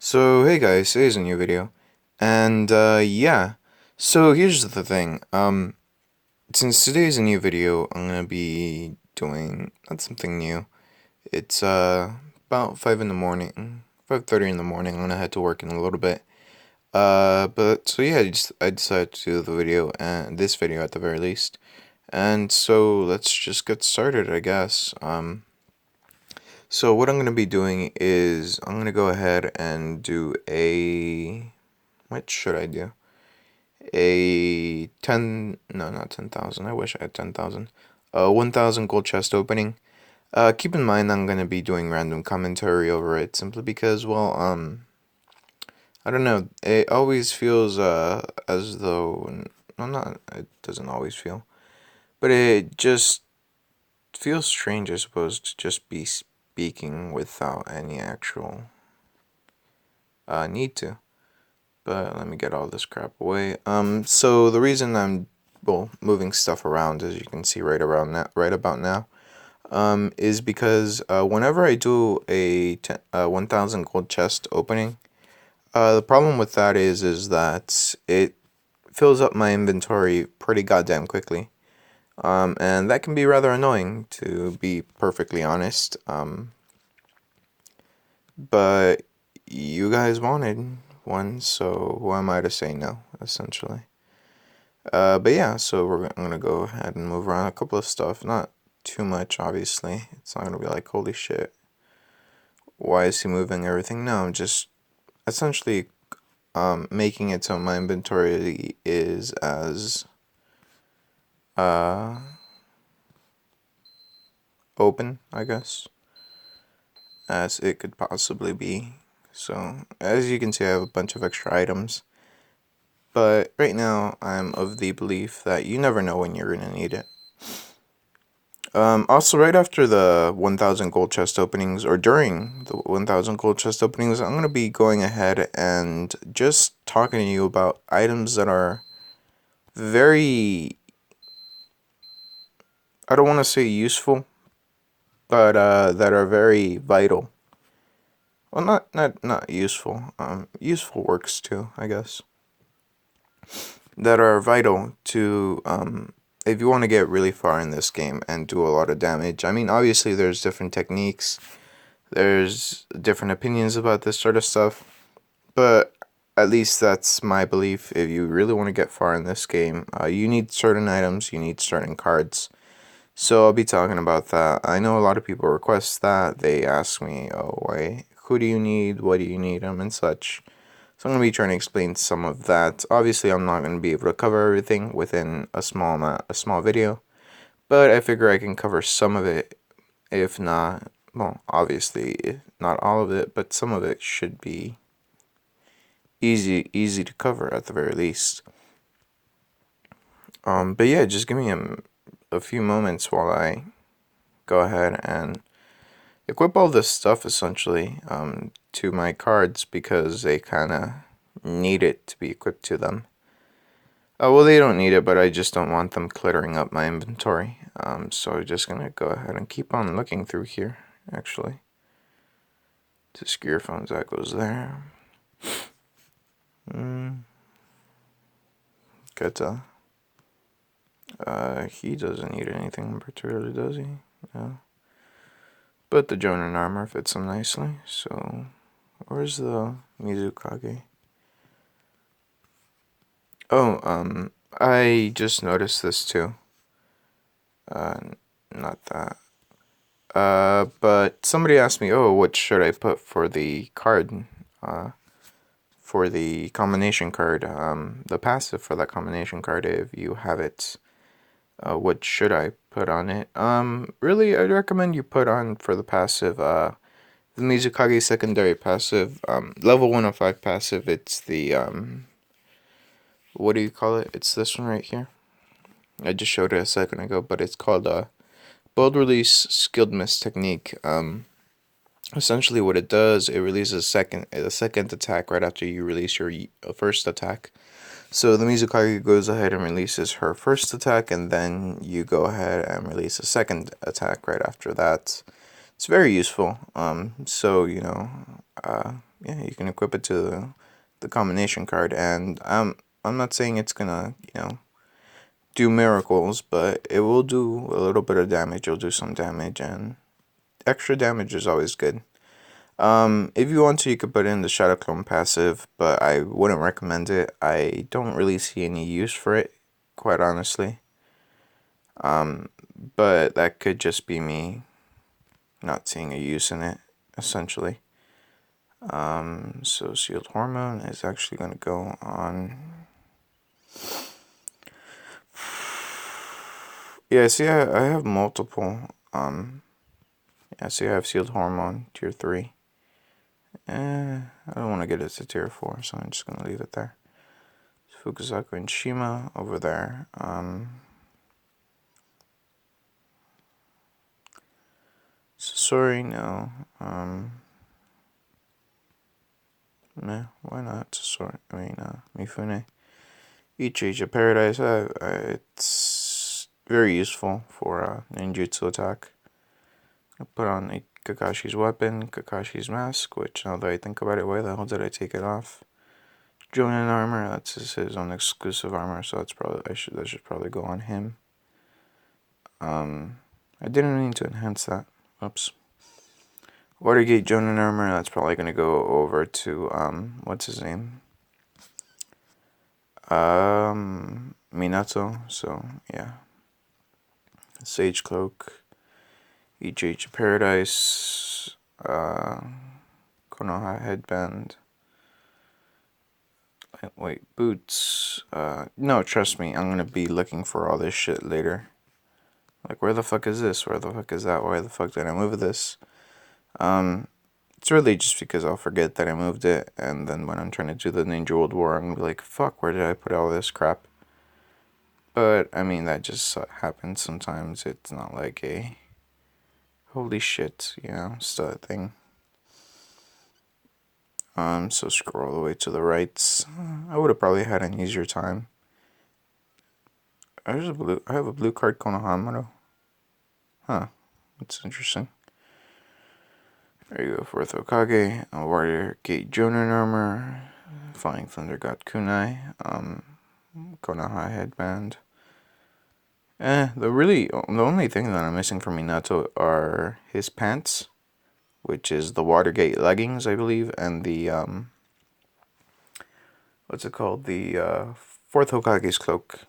So hey guys, today's a new video, and yeah. So here's the thing. Since today's a new video, I'm gonna be doing not something new. It's about 5 in the morning, 5:30 in the morning. I'm gonna head to work in a little bit. But so yeah, I decided to do the video and this video at the very least. And so let's just get started, I guess. So what I'm gonna be doing is I'm gonna go ahead and do a what should I do? A 10, no, not 10,000. I wish I had 10,000. 1,000 gold chest opening. Keep in mind I'm gonna be doing random commentary over it simply because, well, I don't know. It always feels as though, well, not. It doesn't always feel, but it just feels strange, I suppose, to just be speaking without any actual need to. But let me get all this crap away. So the reason I'm, well, moving stuff around, as you can see right about now, is because whenever I do a 1,000 gold chest opening, the problem with that is that it fills up my inventory pretty goddamn quickly. And that can be rather annoying, to be perfectly honest. But you guys wanted one, so who am I to say no, essentially? But yeah, so I'm gonna go ahead and move around a couple of stuff. Not too much, obviously. It's not gonna be like, holy shit, why is he moving everything? No, I'm just essentially making it so my inventory is as uh, open, I guess, as it could possibly be. So, as you can see, I have a bunch of extra items. But right now, I'm of the belief that you never know when you're gonna need it. Also, right after the 1,000 gold chest openings, or during the 1,000 gold chest openings, I'm going to be going ahead and just talking to you about items that are very, I don't want to say useful, but that are very vital. Well, not useful. Useful works too, I guess. That are vital to if you want to get really far in this game and do a lot of damage. I mean, obviously there's different techniques. There's different opinions about this sort of stuff, but at least that's my belief. If you really want to get far in this game, you need certain items, you need certain cards. So I'll be talking about that. I know a lot of people request that. They ask me, oh, why, who do you need, what do you need, and such. So I'm going to be trying to explain some of that. Obviously, I'm not going to be able to cover everything within a small video, but I figure I can cover some of it. If not, well, obviously not all of it, but some of it should be easy to cover at the very least. But yeah, just give me a few moments while I go ahead and equip all this stuff essentially to my cards, because they kind of need it to be equipped to them. Well, they don't need it, but I just don't want them cluttering up my inventory. So I'm just gonna go ahead and keep on looking through here, actually. To secure phones, that goes there. Good. He doesn't need anything particularly, does he? No. But the Jonin armor fits him nicely, so where's the Mizukage? Oh, I just noticed this too. Not that. But somebody asked me, oh, what should I put for the card? For the combination card, the passive for that combination card, if you have it. What should I put on it? Really, I'd recommend you put on for the passive, the Mizukage secondary passive, level 105 passive. It's the, what do you call it? It's this one right here. I just showed it a second ago, but it's called, Bold Release Skilled Miss Technique. Essentially what it does, it releases a second attack right after you release your first attack. So the Mizukage goes ahead and releases her first attack, and then you go ahead and release a second attack right after that. It's very useful. So yeah, you can equip it to the combination card, and I'm not saying it's gonna do miracles, but it will do a little bit of damage. It'll do some damage, and extra damage is always good. If you want to, you could put in the Shadow Clone passive, but I wouldn't recommend it. I don't really see any use for it, quite honestly. But that could just be me not seeing a use in it, essentially. So Sealed Hormone is actually going to go on. Yeah, see, I have multiple. Yeah, see, I have Sealed Hormone, tier 3. I don't want to get it to tier 4, so I'm just going to leave it there. Fukusaku and Shima over there. Sasori, no. Meh, why not Sasori? Mifune. Each Age of Paradise, it's very useful for ninjutsu attack. I put on Kakashi's weapon, Kakashi's mask, which now that I think about it, why the hell did I take it off? Jonin armor, that's his own exclusive armor, so that's probably that should probably go on him. I didn't need to enhance that. Oops. Watergate Jonin armor, that's probably gonna go over to what's his name? Minato, so yeah. Sage Cloak, Each Age of Paradise, Konoha Headband, Lightweight Boots. No, trust me, I'm gonna be looking for all this shit later. Like, where the fuck is this? Where the fuck is that? Why the fuck did I move this? It's really just because I'll forget that I moved it, and then when I'm trying to do the Ninja World War, I'm gonna be like, fuck, where did I put all this crap? But, I mean, that just happens sometimes. It's not like a holy shit, still a thing. So scroll all the way to the right. I would have probably had an easier time. I have a blue card Konohamaru. Huh. That's interesting. There you go, Fourth Hokage, Warrior Gate Jonin armor, Flying Thunder God Kunai, Konoha headband. The only thing that I'm missing from Minato are his pants, which is the Watergate leggings, I believe, and the what's it called? The Fourth Hokage's cloak.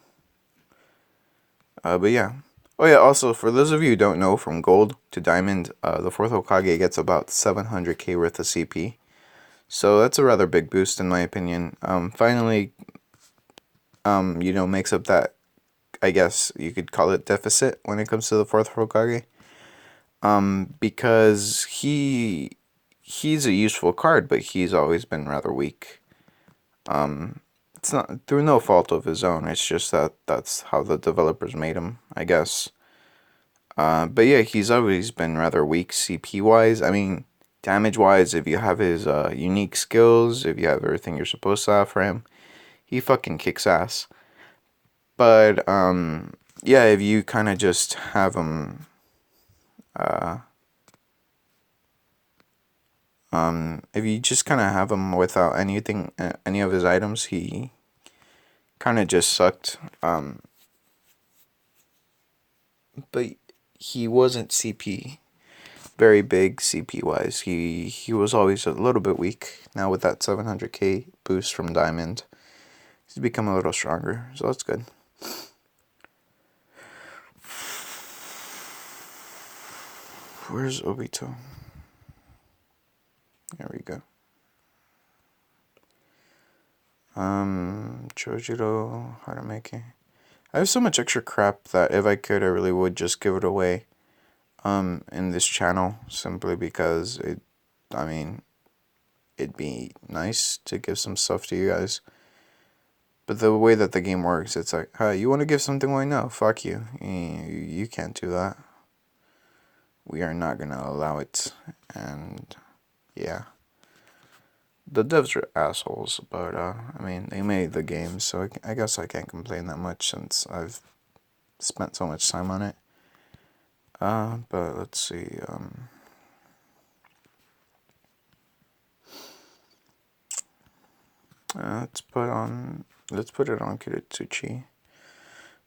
But yeah. Oh yeah, also, for those of you who don't know, from gold to diamond, the Fourth Hokage gets about 700k worth of CP. So that's a rather big boost in my opinion. Finally, makes up that, I guess you could call it, deficit when it comes to the Fourth Hokage. Because he's a useful card, but he's always been rather weak. It's not through no fault of his own. It's just that that's how the developers made him, I guess. But yeah, he's always been rather weak CP wise. I mean, damage wise, if you have his unique skills, if you have everything you're supposed to have for him, he fucking kicks ass. But yeah, if you kind of just have him, if you just kind of have him without anything, any of his items, he kind of just sucked. But he wasn't CP very big CP wise. He was always a little bit weak. Now with that 700k boost from Diamond, he's become a little stronger, so that's good. Where's Obito? There we go. Chojiro Harameke. I have so much extra crap that if I could, I really would just give it away in this channel, simply because it'd be nice to give some stuff to you guys. But the way that the game works, it's like, hey, you want to give something away? No, fuck you. You can't do that. We are not going to allow it. And yeah. The devs are assholes, but they made the game, so I guess I can't complain that much since I've spent so much time on it. But let's see. let's put it on Kiritsuchi.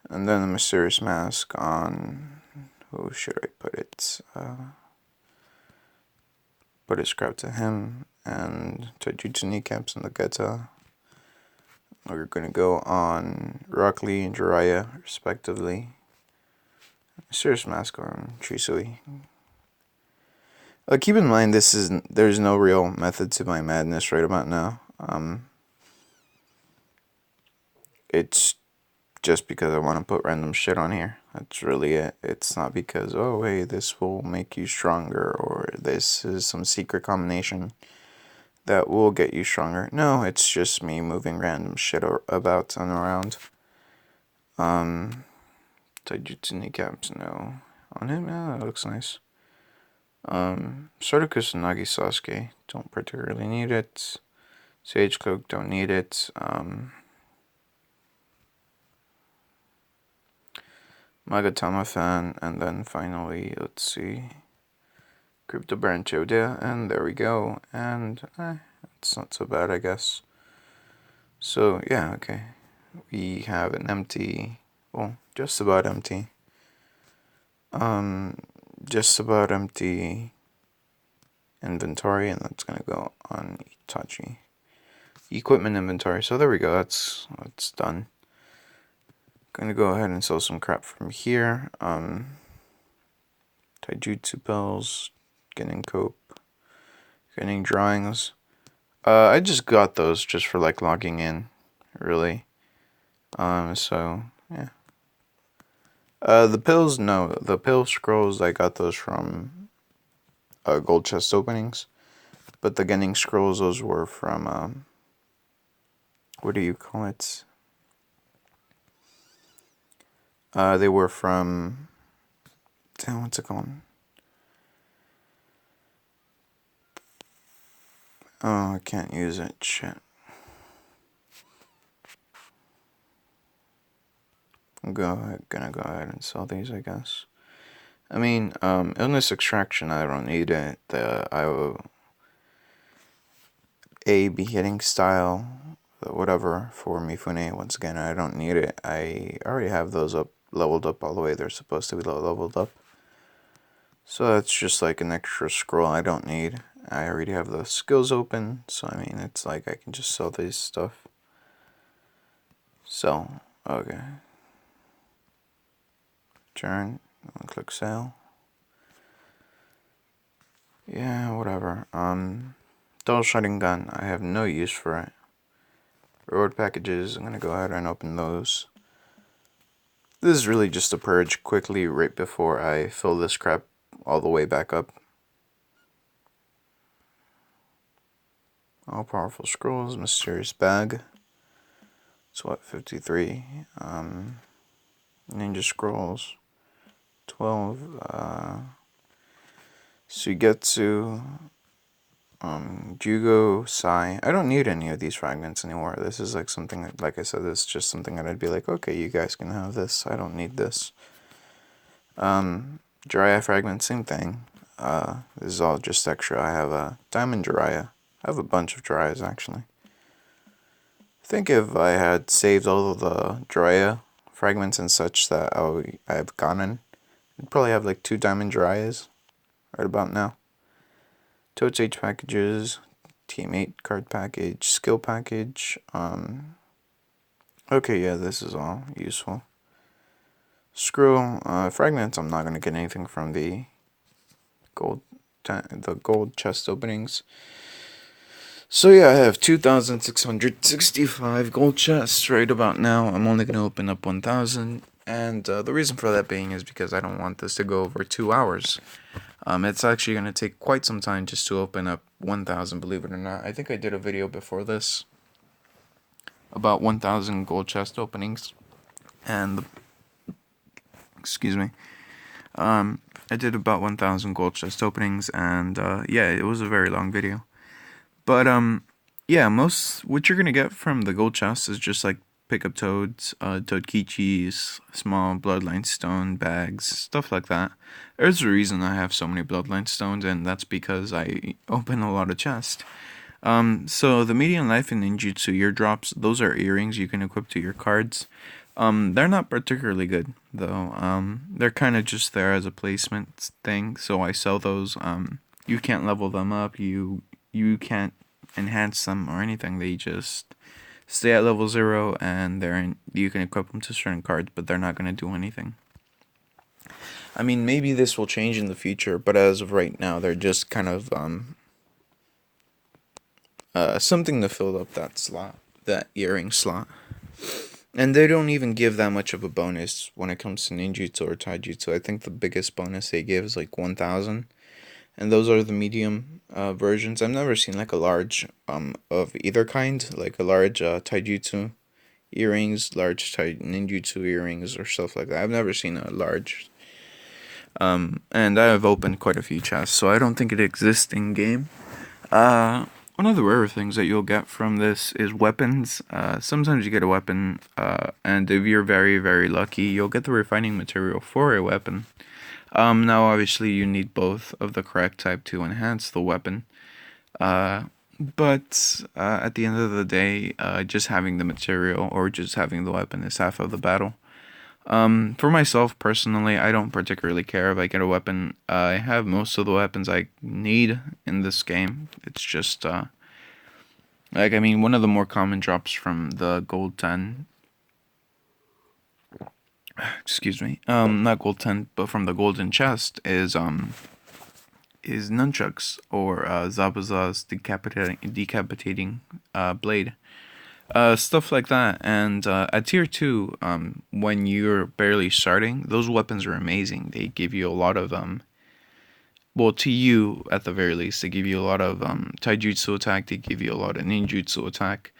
And then the Mysterious Mask on, who should I put it? Put it scrap to him, and Taijutsu Kneecaps and the Geta. We're gonna go on Rock Lee and Jiraiya, respectively. Mysterious Mask on Trisui. Keep in mind, there's no real method to my madness right about now. It's just because I want to put random shit on here. That's really it. It's not because, oh, hey, this will make you stronger, or this is some secret combination that will get you stronger. No, it's just me moving random shit about and around. Taijutsu Kneecaps, no. On him, yeah, that looks nice. Sword of Kusanagi Sasuke, don't particularly need it. Sage Cloak, don't need it. Magatama fan, and then finally, let's see, Crypto Baron Choda, and there we go, and it's not so bad, I guess. So, yeah, okay, we have an empty, well, just about empty inventory, and that's gonna go on Itachi. Equipment inventory, so there we go, that's done. Gonna go ahead and sell some crap from here. Taijutsu pills, getting cope, getting drawings. I just got those just for like logging in, really. So yeah. The pills, no, the pill scrolls, I got those from gold chest openings, but the getting scrolls, those were from what do you call it? They were from, damn, what's it called? Oh, I can't use it, shit. I'm gonna go ahead and sell these, I guess. I mean, illness extraction, I don't need it. A beheading style, whatever, for Mifune, once again, I don't need it. I already have those leveled up all the way they're supposed to be leveled up. So that's just like an extra scroll I don't need. I already have the skills open, so I mean, it's like I can just sell this stuff. Sell, okay. Turn, click sale. Yeah, whatever. Dual shotting gun, I have no use for it. Reward packages, I'm gonna go ahead and open those. This is really just a purge quickly right before I fill this crap all the way back up. All powerful scrolls, mysterious bag. It's what, 53. Ninja scrolls, 12. Suigetsu, Jugo, Sai. I don't need any of these fragments anymore. This is like something, like I said, this is just something that I'd be like, okay, you guys can have this. I don't need this. Jiraiya fragment, same thing. This is all just extra. I have a diamond Jiraiya. I have a bunch of Jiraiyas, actually. I think if I had saved all of the Jiraiya fragments and such that I've gotten, I'd probably have like 2 diamond Jiraiyas right about now. Totes H packages, teammate card package, skill package. Okay, yeah, this is all useful. Screw fragments. I'm not gonna get anything from the gold chest openings. So yeah, I have 2,665 gold chests right about now. I'm only gonna open up 1,000, and the reason for that being is because I don't want this to go over 2 hours. It's actually gonna take quite some time just to open up 1,000, believe it or not. I think I did a video before this about 1,000 gold chest openings, and excuse me. I did about 1,000 gold chest openings, and yeah, it was a very long video. But yeah, what you're gonna get from the gold chest is just like pickup toads, toadkichis, small bloodline stone bags, stuff like that. There's a reason I have so many bloodline stones, and that's because I open a lot of chests. So the medium life and ninjutsu eardrops, those are earrings you can equip to your cards. They're not particularly good though. They're kind of just there as a placement thing. So I sell those. You can't level them up. You can't enhance them or anything. They just stay at level 0, and you can equip them to certain cards, but they're not gonna do anything. I mean, maybe this will change in the future, but as of right now, they're just kind of something to fill up that slot, that earring slot. And they don't even give that much of a bonus when it comes to ninjutsu or taijutsu. I think the biggest bonus they give is like 1,000, and those are the medium versions. I've never seen like a large of either kind, like a large taijutsu earrings, large ninjutsu earrings, or stuff like that. I've never seen a large. And I have opened quite a few chests, so I don't think it exists in game. One of the rarer things that you'll get from this is weapons. Sometimes you get a weapon, and if you're very, very lucky, you'll get the refining material for a weapon. Now, obviously, you need both of the correct type to enhance the weapon. But at the end of the day, just having the material or just having the weapon is half of the battle. For myself personally, I don't particularly care if I get a weapon. I have most of the weapons I need in this game. It's just like, I mean, one of the more common drops from the gold 10, excuse me, not gold 10, but from the golden chest is nunchucks or Zabuza's decapitating blade. Stuff like that. And at tier 2, when you're barely starting, those weapons are amazing. They give you a lot of well, to you at the very least, they give you a lot of taijutsu attack. They give you a lot of ninjutsu attack.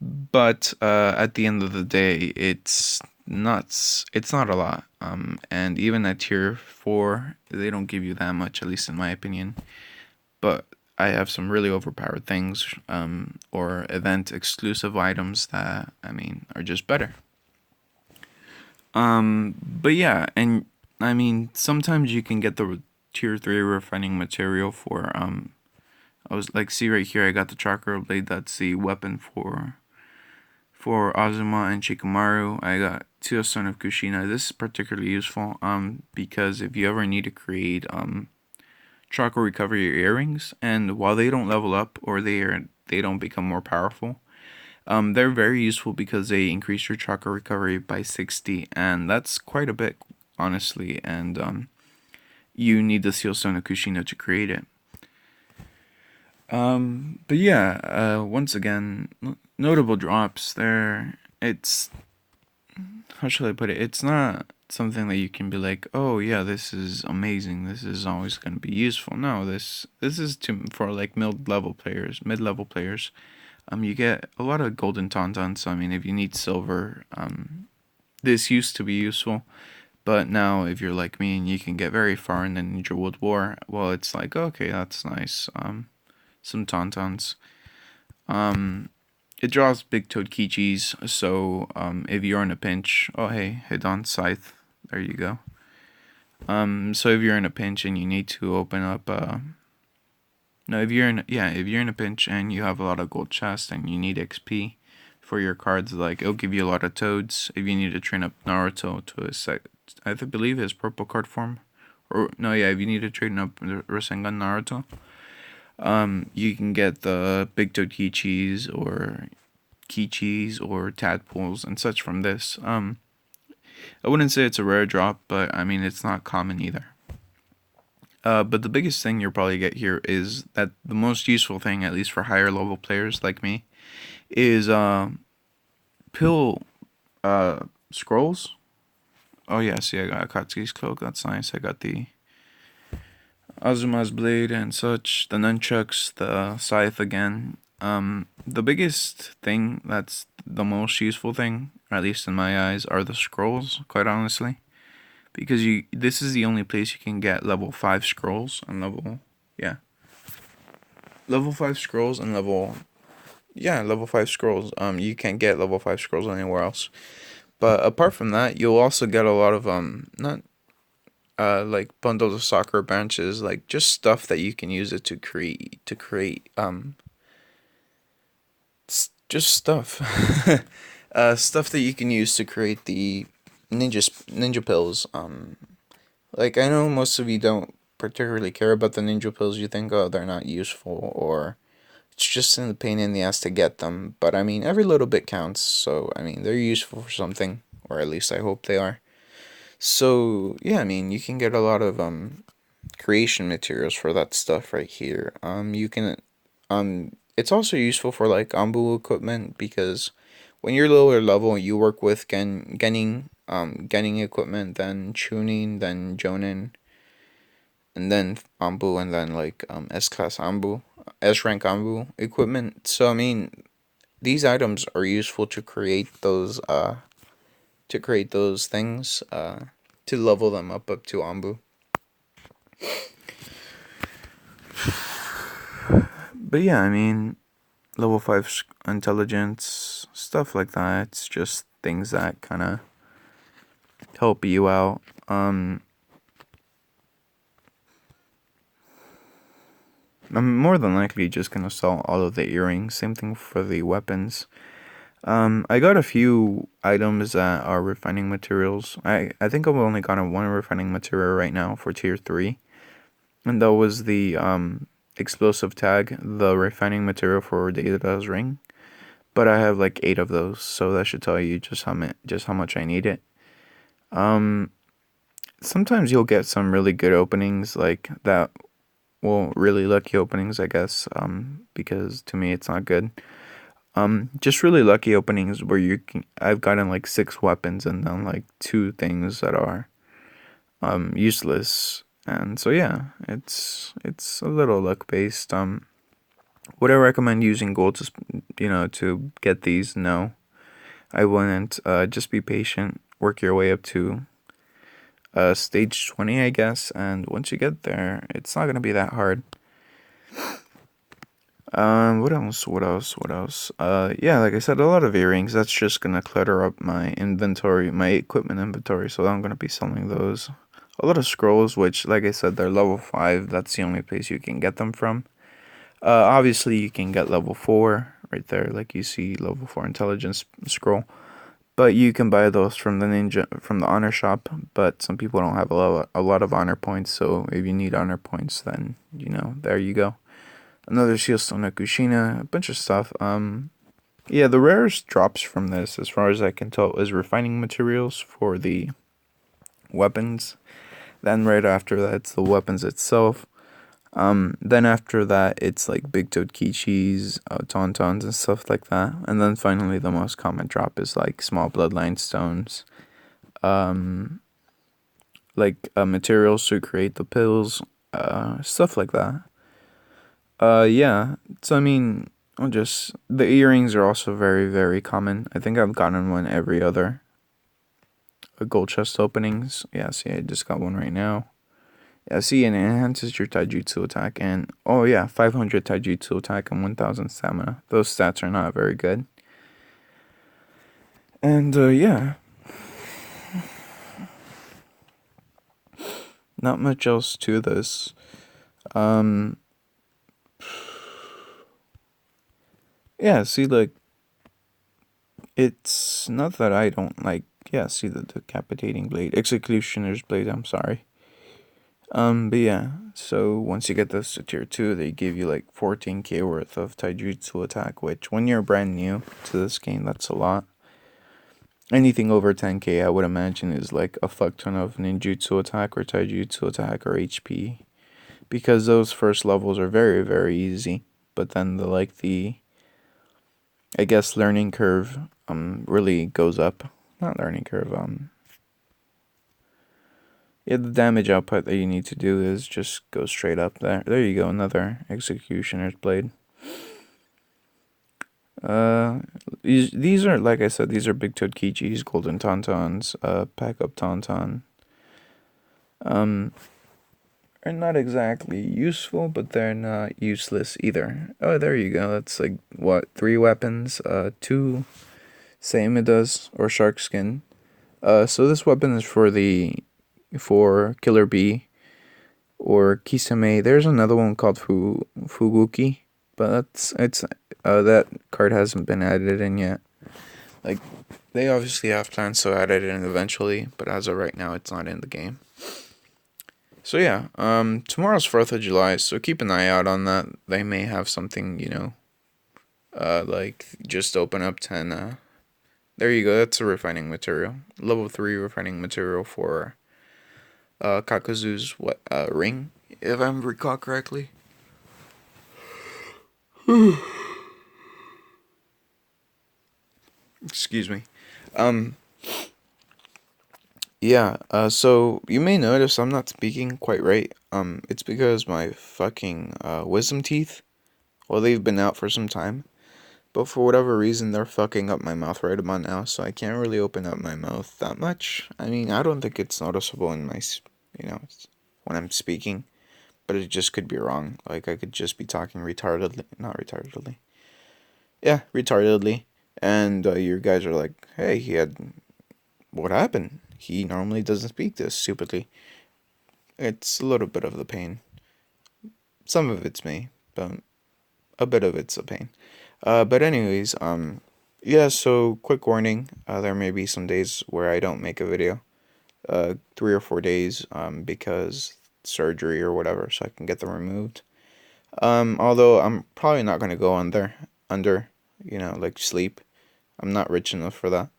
But at the end of the day, it's nuts. It's not a lot. And even at tier 4, they don't give you that much, at least in my opinion. But I have some really overpowered things, or event exclusive items that, I mean, are just better. But yeah, and I mean, sometimes you can get the tier 3 refining material for, I was like, see right here, I got the chakra blade. That's the weapon for Azuma and Shikamaru. I got Son of Kushina. This is particularly useful, because if you ever need to create, chakra recovery earrings, and while they don't level up or they don't become more powerful, they're very useful because they increase your chakra recovery by 60, and that's quite a bit, honestly. And you need the Seal Stone of Kushina to create it. But yeah, once again, notable drops there. It's, how should I put it? It's not something that you can be like, oh yeah, this is amazing. This is always going to be useful. No, this is for like mid-level players. You get a lot of golden tauntauns. So I mean, if you need silver, this used to be useful. But now, if you're like me and you can get very far in the Ninja World War, well, it's like, okay, that's nice. Some tauntauns. It draws big toad Kichis, so if you're in a pinch, oh hey, Hidon Scythe, there you go. So if you're in a pinch and you need to open up, no, if you're in a pinch and you have a lot of gold chests and you need XP for your cards, like it'll give you a lot of toads. If you need to train up Naruto to I believe his purple card form, or no, yeah, if you need to train up Rasengan Naruto, you can get the big toad Kichis or tadpoles and such from this. I wouldn't say it's a rare drop, but I mean it's not common either. But the biggest thing you'll probably get here is that the most useful thing, at least for higher level players like me, is pill scrolls. Oh yeah, see, I got Akatsuki's cloak. That's nice. I got the Azuma's blade and such, the nunchucks, the scythe again. The biggest thing that's the most useful thing, at least in my eyes, are the scrolls, quite honestly. Because this is the only place you can get level 5 scrolls and level 5 scrolls and level 5 scrolls. You can't get level 5 scrolls anywhere else. But apart from that, you'll also get a lot of not like bundles of soccer branches, like just stuff that you can use it to create Just stuff. Stuff that you can use to create the ninja pills. Like I know most of you don't particularly care about the ninja pills. You think, oh, they're not useful, or it's just in the pain in the ass to get them. But I mean, every little bit counts. So I mean, they're useful for something, or at least I hope they are. So yeah, I mean, you can get a lot of creation materials for that stuff right here. You can it's also useful for like Ambu equipment because when you're lower level, you work with getting equipment, then tuning, then Jonin, and then Ambu, and then like S class Ambu, S rank Ambu equipment. So I mean, these items are useful to create those things to level them up to Ambu. But yeah, I mean, level 5 intelligence, stuff like that. It's just things that kind of help you out. I'm more than likely just gonna sell all of the earrings. Same thing for the weapons. I got a few items that are refining materials. I think I've only gotten one refining material right now for tier 3. And that was the explosive tag, the refining material for Data's ring. But I have like 8 of those, so that should tell you just how much I need it. Sometimes you'll get some really good openings like that. Well, really lucky openings, I guess. Because to me it's not good. Just really lucky openings where I've gotten like 6 weapons and then like 2 things that are useless. And so yeah, it's a little luck based. Would I recommend using gold to get these? No, I wouldn't. Just be patient. Work your way up to stage 20, I guess. And once you get there, it's not gonna be that hard. What else? What else? What else? Yeah, like I said, a lot of earrings. That's just gonna clutter up my inventory, my equipment inventory. So I'm gonna be selling those. A lot of scrolls, which, like I said, they're level 5. That's the only place you can get them from. Obviously, you can get level 4 right there, like you see level 4 intelligence scroll. But you can buy those from the honor shop. But some people don't have a lot of honor points, so if you need honor points, then there you go. Another Shieldstone Kushina, a bunch of stuff. Yeah, the rarest drops from this, as far as I can tell, is refining materials for the weapons. Then right after that, it's the weapons itself. Then after that, it's like big toad kichis, tauntauns, and stuff like that. And then finally, the most common drop is like small bloodline stones, like materials to create the pills, stuff like that. Yeah. So I mean, the earrings are also very very common. I think I've gotten one every other gold chest openings. Yeah. See, I just got one right now. Yeah, see, it enhances your taijutsu attack, and oh yeah, 500 taijutsu attack and 1000 stamina. Those stats are not very good. And yeah, not much else to this. Yeah, see, like, it's not that I don't like. Yeah, see the decapitating blade, executioner's blade. I'm sorry. But yeah, so once you get this to tier 2, they give you like 14k worth of taijutsu attack, which when you're brand new to this game, that's a lot. Anything over 10k, I would imagine, is like a fuck ton of ninjutsu attack or taijutsu attack or HP. Because those first levels are very, very easy. But then I guess, learning curve, really goes up. Not learning curve, yeah, the damage output that you need to do is just go straight up there. There you go, another executioner's blade. These are, like I said, these are big toad kichis, golden tauntauns, pack up tauntaun. Are not exactly useful, but they're not useless either. Oh, there you go. That's like what, 3 weapons, 2 Samidas or shark skin. So this weapon is for Killer Bee or Kisame. There's another one called Fuguki, but it's that card hasn't been added in yet. Like, they obviously have plans to add it in eventually, but as of right now, it's not in the game. So yeah, tomorrow's 4th of July, so keep an eye out on that. They may have something, like just open up 10. There you go. That's a refining material, level 3 refining material for Kakazu's ring, if I recall correctly. Excuse me. Um, yeah. So you may notice I'm not speaking quite right. It's because my fucking wisdom teeth. Well, they've been out for some time. But for whatever reason, they're fucking up my mouth right about now, so I can't really open up my mouth that much. I mean, I don't think it's noticeable in my, when I'm speaking, but it just could be wrong. Like, I could just be talking retardedly. Not retardedly. Yeah, retardedly. And you guys are like, hey, what happened? He normally doesn't speak this stupidly. It's a little bit of the pain. Some of it's me, but a bit of it's a pain. But anyways, yeah, so quick warning, there may be some days where I don't make a video, 3 or 4 days, because surgery or whatever, so I can get them removed. Although I'm probably not gonna go under, like sleep. I'm not rich enough for that.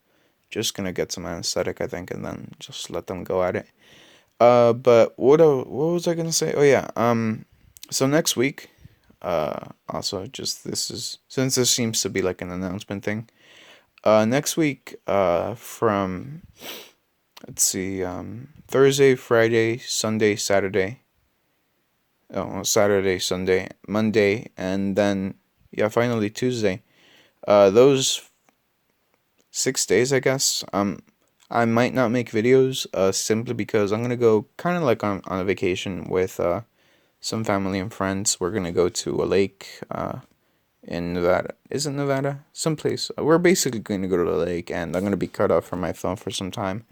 Just gonna get some anesthetic, I think, and then just let them go at it. But what was I gonna say? Oh yeah, so next week, also just since this seems to be like an announcement thing. Next week, from let's see, Thursday, Friday, Sunday, Saturday. Oh, Saturday, Sunday, Monday, and then yeah, finally Tuesday. Those 6 days, I guess. I might not make videos. Simply because I'm gonna go kind of like on a vacation with some family and friends. We're gonna go to a lake. In Nevada. Isn't Nevada? Someplace. We're basically going to go to the lake, and I'm going to be cut off from my phone for some time.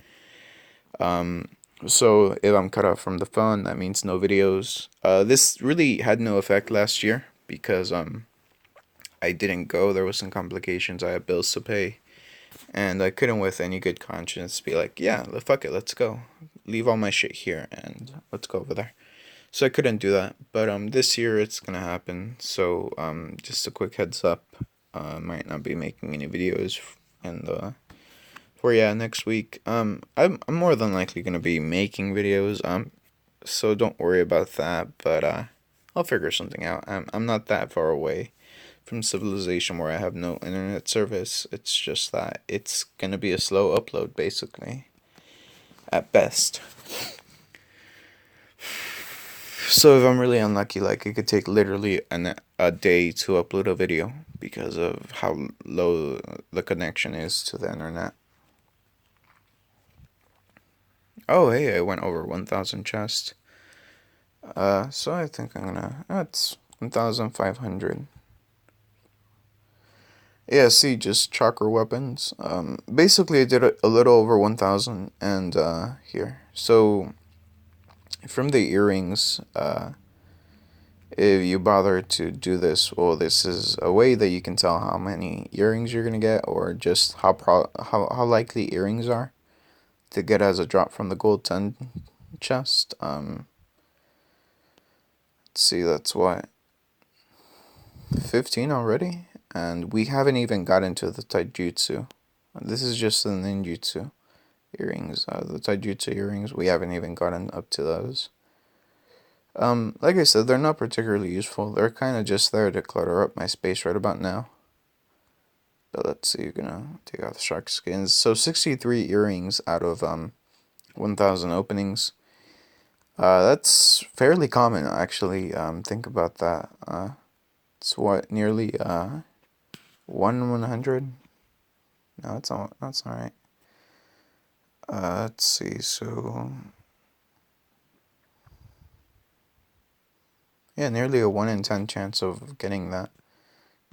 So if I'm cut off from the phone, that means no videos. This really had no effect last year because I didn't go. There was some complications. I had bills to pay, and I couldn't, with any good conscience, be like, yeah, fuck it, let's go. Leave all my shit here and let's go over there. So I couldn't do that, but this year it's gonna happen. So just a quick heads up, might not be making any videos, and for yeah next week. I'm more than likely gonna be making videos. So don't worry about that. But I'll figure something out. I'm not that far away from civilization where I have no internet service. It's just that it's gonna be a slow upload, basically, at best. So if I'm really unlucky, like it could take literally a day to upload a video because of how low the connection is to the internet. Oh hey, I went over 1,000 chests. So I think that's 1,500. Yeah, see, just chakra weapons. Basically I did a little over 1,000, and here. So from the earrings, if you bother to do this, well, this is a way that you can tell how many earrings you're gonna get, or just how likely earrings are to get as a drop from the gold 10 chest. Let's see, that's what, 15 already, and we haven't even got into the taijutsu. This is just the ninjutsu earrings. The taijutsu earrings, we haven't even gotten up to those. Like I said, they're not particularly useful. They're kind of just there to clutter up my space right about now. But let's see, you're gonna take out the shark skins. So 63 earrings out of 1,000 openings. That's fairly common, actually. Think about that. It's what, nearly 1/100? No, that's all right. Let's see. So yeah, nearly a 1 in 10 chance of getting that.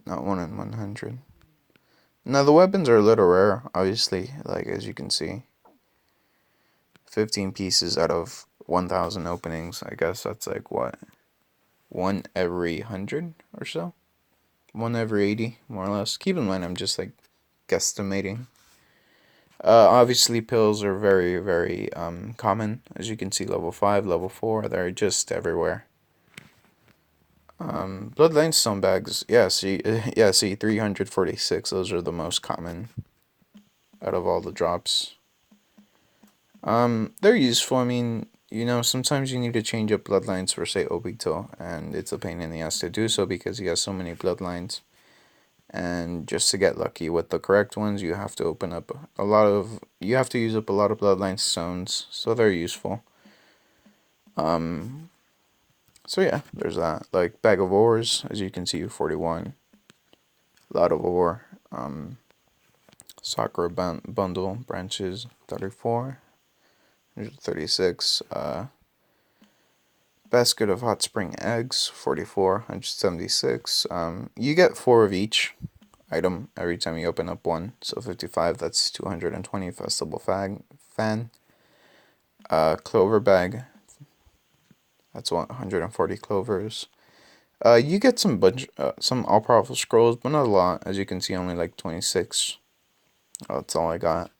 Not 1 in 100. Now the weapons are a little rare, obviously, like as you can see. 15 pieces out of 1,000 openings. I guess that's like what? One every 100 or so? 1 every 80, more or less. Keep in mind, I'm just like guesstimating. Obviously, pills are very, very common. As you can see, level 5, level 4, they're just everywhere. Bloodline stone bags, yeah, see, 346, those are the most common out of all the drops. They're useful. I mean, sometimes you need to change up bloodlines for, say, Obito, and it's a pain in the ass to do so because he has so many bloodlines. And just to get lucky with the correct ones, you have to you have to use up a lot of bloodline stones, so they're useful. So yeah, there's that. Like, bag of ores, as you can see, 41. A lot of ore. Sakura bundle, branches, 34. 136. Basket of hot spring eggs, 44. 176. You get 4 of each item every time you open up one. So 55, that's 220. Festival fan. Clover bag, that's 140 clovers. You get some all-powerful scrolls, but not a lot. As you can see, only like 26. That's all I got.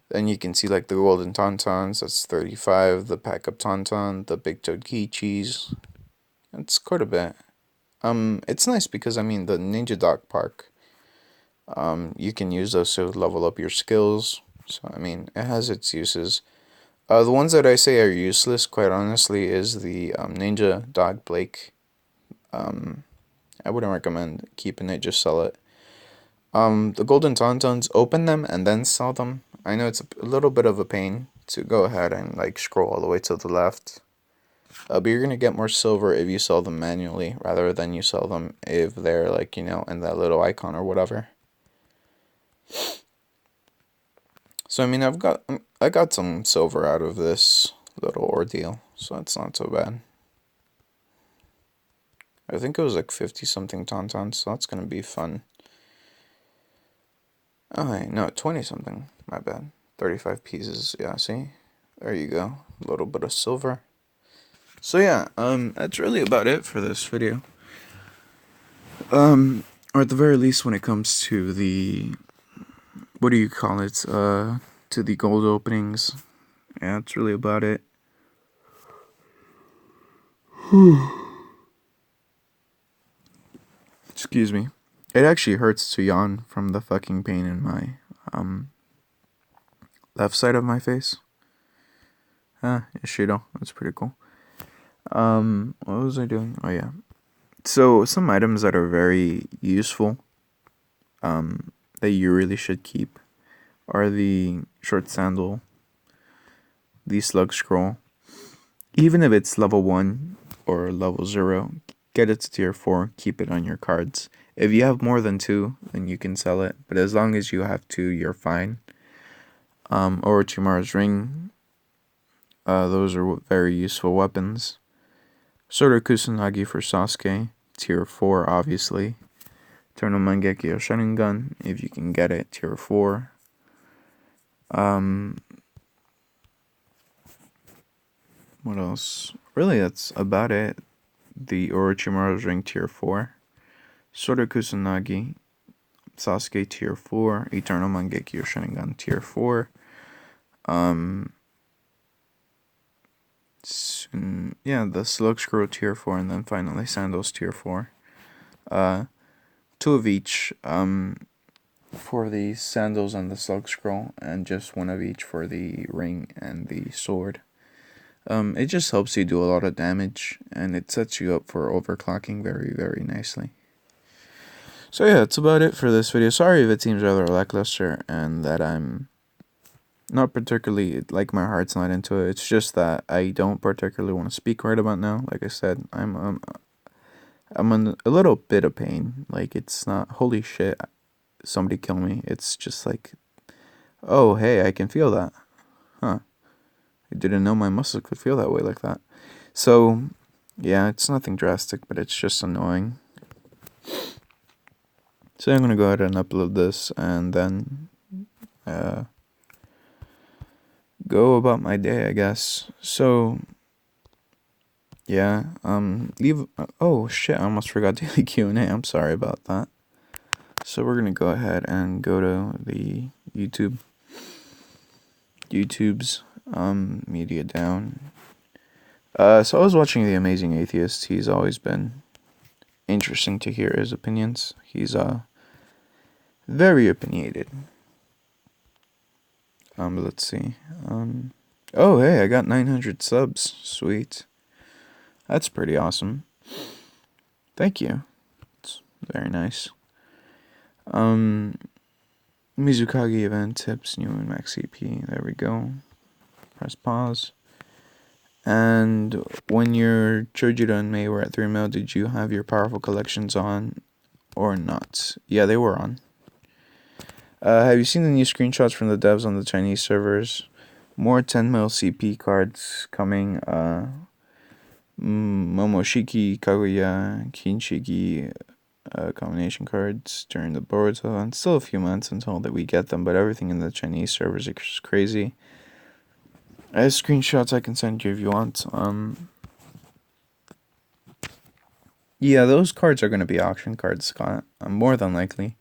Then you can see like the golden tauntauns, that's 35. The pack-up tauntaun, the big toad key cheese. That's quite a bit. It's nice because, I mean, the Ninja Dog Park, you can use those to level up your skills. So, I mean, it has its uses. The ones that I say are useless, quite honestly, is the Ninja Dog Blake. I wouldn't recommend keeping it, just sell it. The golden tauntauns, open them and then sell them. I know it's a little bit of a pain to go ahead and like scroll all the way to the left. But you're gonna get more silver if you sell them manually rather than you sell them if they're like, in that little icon or whatever. So I mean, I got some silver out of this little ordeal, so it's not so bad. I think it was like 50 something tauntauns, so that's gonna be fun. Oh, wait, no, 20 something. My bad. 35 pieces. Yeah, see? There you go. A little bit of silver. So yeah, that's really about it for this video. Or at the very least when it comes to the, what do you call it? To the gold openings. Yeah, that's really about it. Excuse me. It actually hurts to yawn from the fucking pain in my, left side of my face. Ishido. That's pretty cool. What was I doing? Oh yeah. So some items that are very useful, that you really should keep, are the short sandal, the slug scroll. Even if it's level 1 or level 0, get it to tier 4, keep it on your cards. If you have more than 2, then you can sell it, but as long as you have 2, you're fine. Orochimaru's ring, those are very useful weapons. Sword of Kusanagi for Sasuke, tier 4 obviously. Eternal Mangekyo Sharingan, if you can get it, tier 4. What else? Really, that's about it. The Orochimaru's ring, tier 4. Sword of Kusanagi, Sasuke, tier 4. Eternal Mangekyo Sharingan, tier 4. Yeah, the Slug Scroll, tier 4, and then finally Sandals, tier 4. 2 of each, for the Sandals and the Slug Scroll, and just 1 of each for the ring and the sword. It just helps you do a lot of damage, and it sets you up for overclocking very, very nicely. So yeah, that's about it for this video. Sorry if it seems rather lackluster, and that I'm not particularly, like, my heart's not into it. It's just that I don't particularly want to speak right about now. Like I said, I'm in a little bit of pain. Like, it's not, holy shit, somebody kill me. It's just like, oh, hey, I can feel that. Huh. I didn't know my muscles could feel that way like that. So, yeah, it's nothing drastic, but it's just annoying. So I'm going to go ahead and upload this and then go about my day, I guess. So, Yeah. Leave. Oh shit! I almost forgot daily Q&A. I'm sorry about that. So we're gonna go ahead and go to the YouTube's media down. So I was watching The Amazing Atheist. He's always been interesting to hear his opinions. He's very opinionated. Let's see. Oh hey, I got 900 subs. Sweet. That's pretty awesome. Thank you. It's very nice. Mizukagi event tips, new and max CP. There we go. Press pause. And when your Chojiro and Mei were at 3 mil, did you have your powerful collections on or not? Yeah, they were on. Have you seen the new screenshots from the devs on the Chinese servers? More 10 mil CP cards coming. Momoshiki, Kaguya, Kinshiki combination cards during the Boruto. And still a few months until that we get them, but everything in the Chinese servers is crazy. I have screenshots I can send you if you want. Yeah, those cards are going to be auction cards, Scott. More than likely.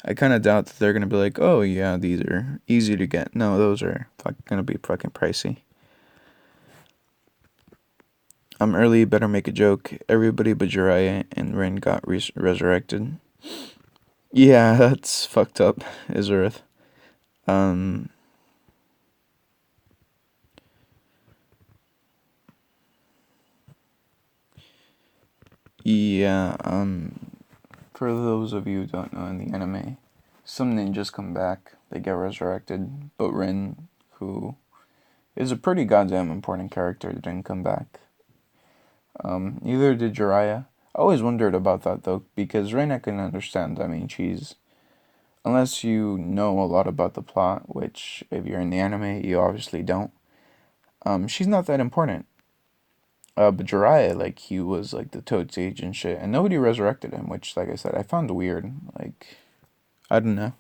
I kind of doubt that they're going to be like, oh yeah, these are easy to get. No, those are going to be fucking pricey. I'm early, better make a joke. Everybody but Jiraiya and Rin got resurrected. Yeah, that's fucked up, Izarith. Um, yeah, for those of you who don't know in the anime, some ninjas come back, they get resurrected, but Rin, who is a pretty goddamn important character, didn't come back. Neither did Jiraiya. I always wondered about that though, because Rin I can understand. I mean, she's, unless you know a lot about the plot, which if you're in the anime, you obviously don't. She's not that important. But Jiraiya, like, he was like the Toad Sage and shit, and nobody resurrected him, which, like I said, I found weird. Like, I don't know.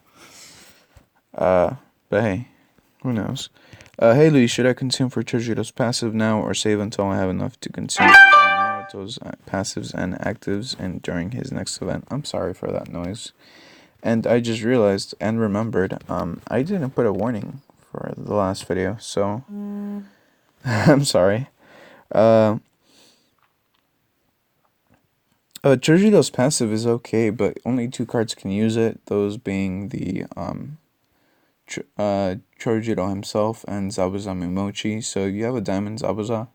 But hey, who knows? Hey Louis, should I consume for Chojito's passive now or save until I have enough to consume Naruto's passives and actives and during his next event? I'm sorry for that noise. And I just realized and remembered, I didn't put a warning for the last video, so I'm sorry. Chojito's passive is okay, but only two cards can use it. Those being the Chojito himself and Zabuza Mimochi. So if you have a Diamond Zabuza,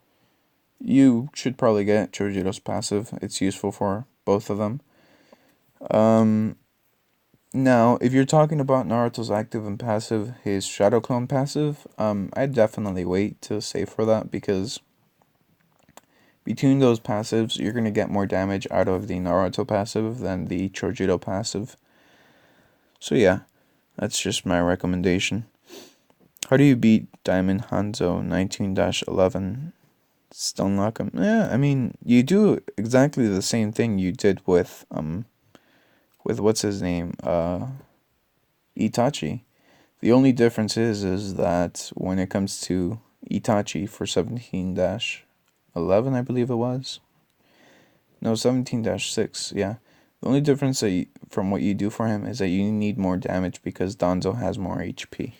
you should probably get Chojito's passive. It's useful for both of them. Now, if you're talking about Naruto's active and passive, his Shadow Clone passive, I'd definitely wait to save for that because between those passives, you're going to get more damage out of the Naruto passive than the Chojito passive. So yeah, that's just my recommendation. How do you beat Diamond Hanzo 19-11? Still knock him? Yeah, I mean, you do exactly the same thing you did with what's his name? Itachi. The only difference is that when it comes to Itachi for 17-11, I believe it was. No, 17-6, yeah. The only difference from what you do for him is that you need more damage because Danzo has more HP.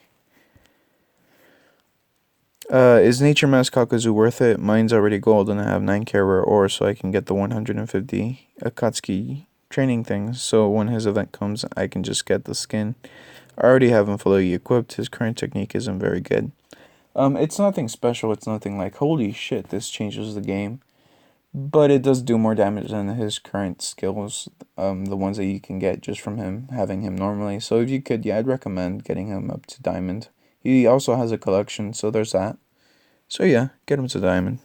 Is Nature Mask Kakuzu worth it? Mine's already gold and I have 9 rare ore so I can get the 150 Akatsuki training things. So when his event comes, I can just get the skin. I already have him fully equipped. His current technique isn't very good. It's nothing special. It's nothing like, holy shit, this changes the game. But it does do more damage than his current skills, the ones that you can get just from him, having him normally. So if you could, yeah, I'd recommend getting him up to Diamond. He also has a collection, so there's that. So yeah, get him to Diamond.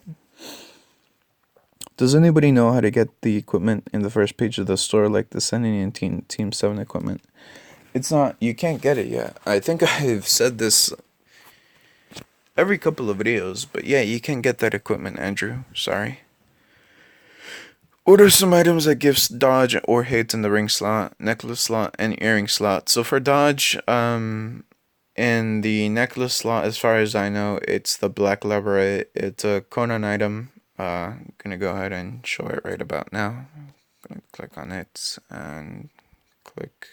Does anybody know how to get the equipment in the first page of the store, like the Sending and Team 7 equipment? It's not, you can't get it yet. I think I've said this every couple of videos, but yeah, you can get that equipment, Andrew. Sorry. Order some items that gives dodge or hit in the ring slot, necklace slot, and earring slot. So for dodge, in the necklace slot, as far as I know, it's the black leverette. It's a Conan item. I'm gonna go ahead and show it right about now. I'm gonna click on it and click.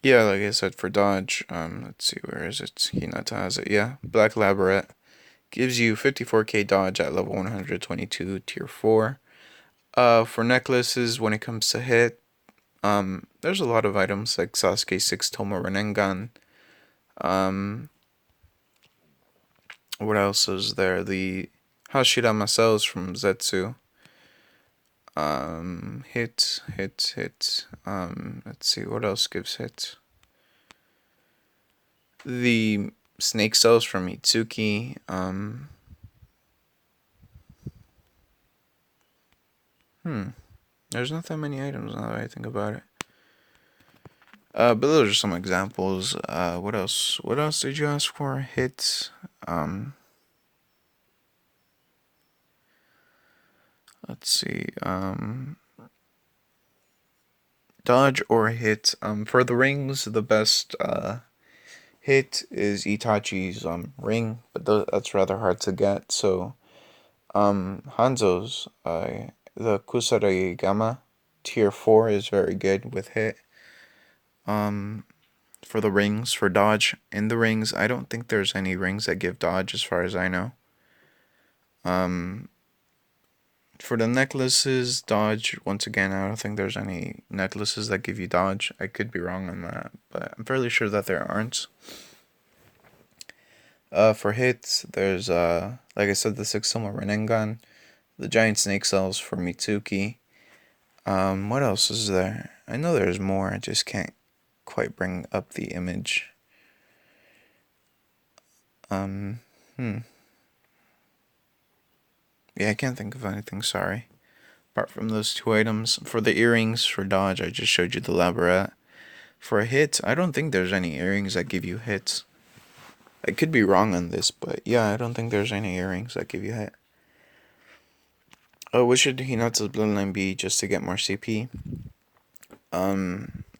Yeah, like I said, for dodge, let's see, where is it? Hinata has it. Yeah, Black Labyrinth gives you 54k dodge at level 122, tier 4. For necklaces, when it comes to hit, there's a lot of items like Sasuke 6 Tomo Renengan. What else is there? The Hashirama cells from Zetsu. Hit. Let's see, what else gives hit? The snake cells from Itsuki. There's not that many items now that I think about it. But those are some examples. What else? What else did you ask for? Hits. Let's see. Dodge or hit. For the rings, the best hit is Itachi's ring, but that's rather hard to get. So Hanzo's the Kusaragi Gamma tier 4 is very good with hit. For the rings, for dodge, in the rings, I don't think there's any rings that give dodge as far as I know. For the necklaces, dodge, once again, I don't think there's any necklaces that give you dodge. I could be wrong on that, but I'm fairly sure that there aren't. For hits, there's, like I said, the 6 Tomo Renengan, the giant snake cells for Mitsuki. What else is there? I know there's more, I just can't quite bring up the image. Yeah, I can't think of anything, sorry. Apart from those two items. For the earrings, for dodge, I just showed you the labyrinth. For a hit, I don't think there's any earrings that give you hits. I could be wrong on this, but yeah, I don't think there's any earrings that give you hit. Oh, what should Hinata's bloodline be just to get more CP?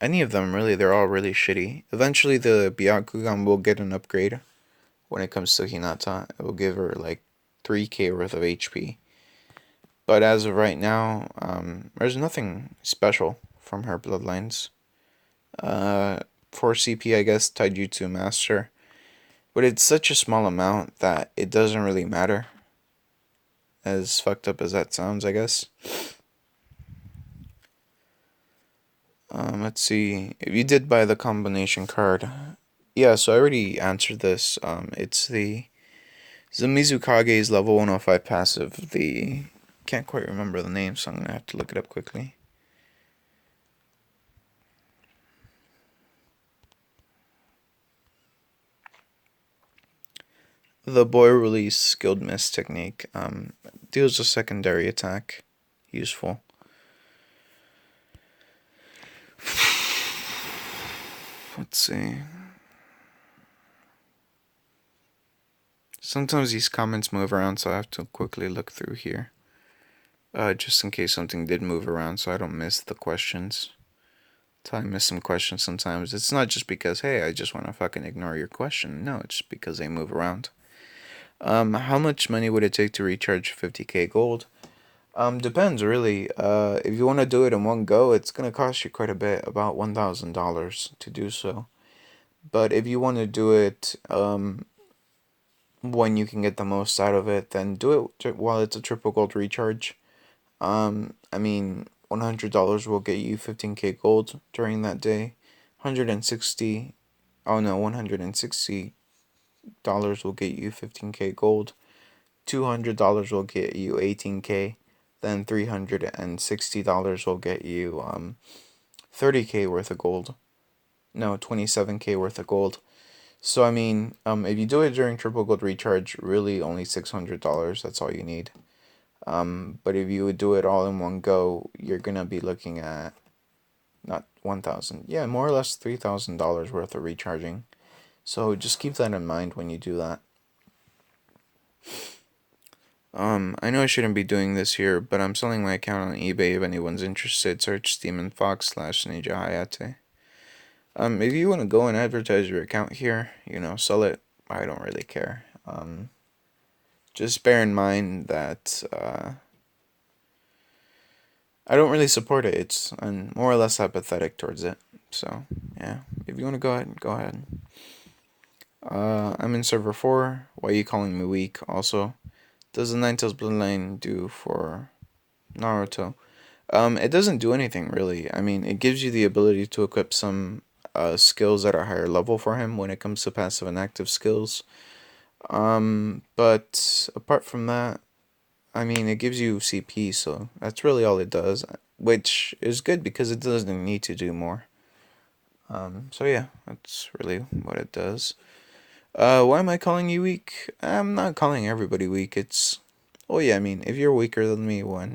Any of them really, they're all really shitty. Eventually the Byakugan will get an upgrade when it comes to Hinata. It will give her like 3k worth of HP. But as of right now, there's nothing special from her bloodlines. 4 CP, I guess, Taijutsu Master. But it's such a small amount that it doesn't really matter. As fucked up as that sounds, I guess. Let's see. If you did buy the combination card. Yeah, so I already answered this. It's the Mizukage's level 105 passive. The can't quite remember the name, so I'm gonna have to look it up quickly. The boy release skilled miss technique deals a secondary attack. Useful. Let's see. Sometimes these comments move around, so I have to quickly look through here. Just in case something did move around, so I don't miss the questions. So I miss some questions sometimes. It's not just because, hey, I just want to fucking ignore your question. No, it's because they move around. How much money would it take to recharge 50k gold? Depends really. If you want to do it in one go, it's gonna cost you quite a bit, about $1,000 to do so. But if you want to do it, when you can get the most out of it, then do it while it's a triple gold recharge. I mean, $100 will get you 15k gold during that day. 160, oh no, $160 will get you 15k gold. $200 will get you 18k. Then $360 will get you 30k worth of gold. No, 27k worth of gold. So I mean, if you do it during triple gold recharge, really only $600. That's all you need. But if you would do it all in one go, you're gonna be looking at not 1,000, yeah, more or less $3,000 worth of recharging. So just keep that in mind when you do that. I know I shouldn't be doing this here, but I'm selling my account on eBay. If anyone's interested, search Demon Fox / Ninja Hayate. If you want to go and advertise your account here, sell it. I don't really care. just bear in mind that I don't really support it. I'm more or less apathetic towards it. So yeah, if you want to go ahead, go ahead. I'm in server 4. Why are you calling me weak? Also, does the Ninetales Bloodline do for Naruto? It doesn't do anything really. I mean, it gives you the ability to equip some skills at a higher level for him when it comes to passive and active skills. But apart from that, I mean, it gives you CP, so that's really all it does, which is good because it doesn't need to do more. So yeah, that's really what it does. Why am I calling you weak? I'm not calling everybody weak. Oh yeah, I mean, if you're weaker than me, well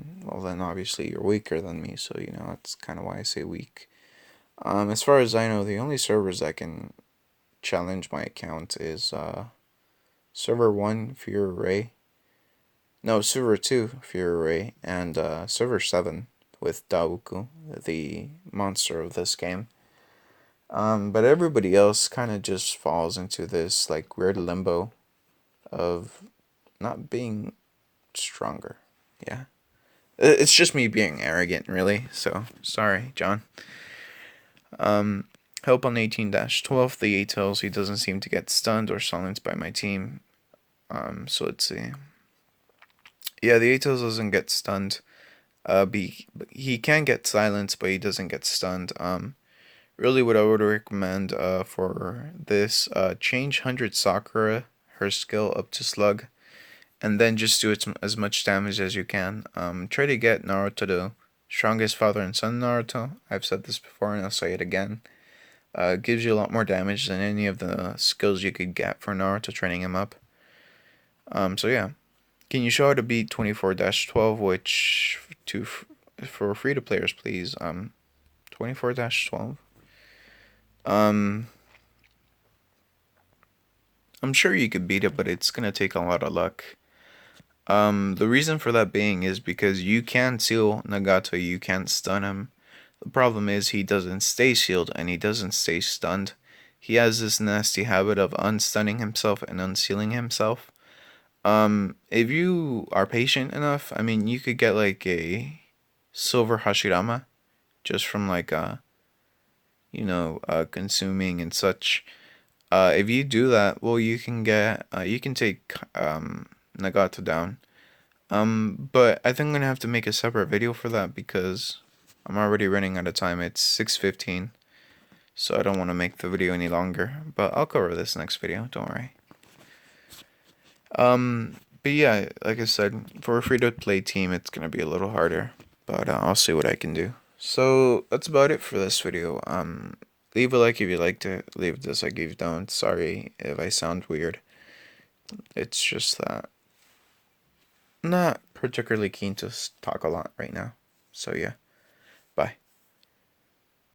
then obviously you're weaker than me, so that's kind of why I say weak. As far as I know, the only servers that can challenge my account is server 1, Fear Ray. No, server 2, Fear Ray, and server 7 with Daoku, the monster of this game. But everybody else kind of just falls into this like weird limbo of not being stronger. Yeah. It's just me being arrogant, really. So, sorry, John. Help on 18-12. The 8 tells he doesn't seem to get stunned or silenced by my team. So let's see. Yeah, the 8 tells doesn't get stunned. He can get silenced, but he doesn't get stunned. Really, what I would recommend for this, change 100 Sakura, her skill, up to Slug, and then just do as much damage as you can. Try to get Naruto the strongest father and son Naruto. I've said this before and I'll say it again. Gives you a lot more damage than any of the skills you could get for Naruto training him up. So yeah. Can you show how to beat 24-12, which for free to players, please? 24-12. Um, I'm sure you could beat it, but it's gonna take a lot of luck. The reason for that being is because you can seal Nagato, you can't stun him. The problem is he doesn't stay sealed and he doesn't stay stunned. He has this nasty habit of unstunning himself and unsealing himself. If you are patient enough, I mean, you could get like a silver Hashirama just from like consuming and such. If you do that, well, you can take Nagato down. But I think I'm gonna have to make a separate video for that because I'm already running out of time. It's 6:15, so I don't want to make the video any longer. But I'll cover this next video. Don't worry. But yeah, like I said, for a free-to-play team, it's gonna be a little harder. But I'll see what I can do. So that's about it for this video. Leave a like if you liked it. Leave a dislike if you don't. Sorry if I sound weird. It's just that I'm not particularly keen to talk a lot right now. So yeah.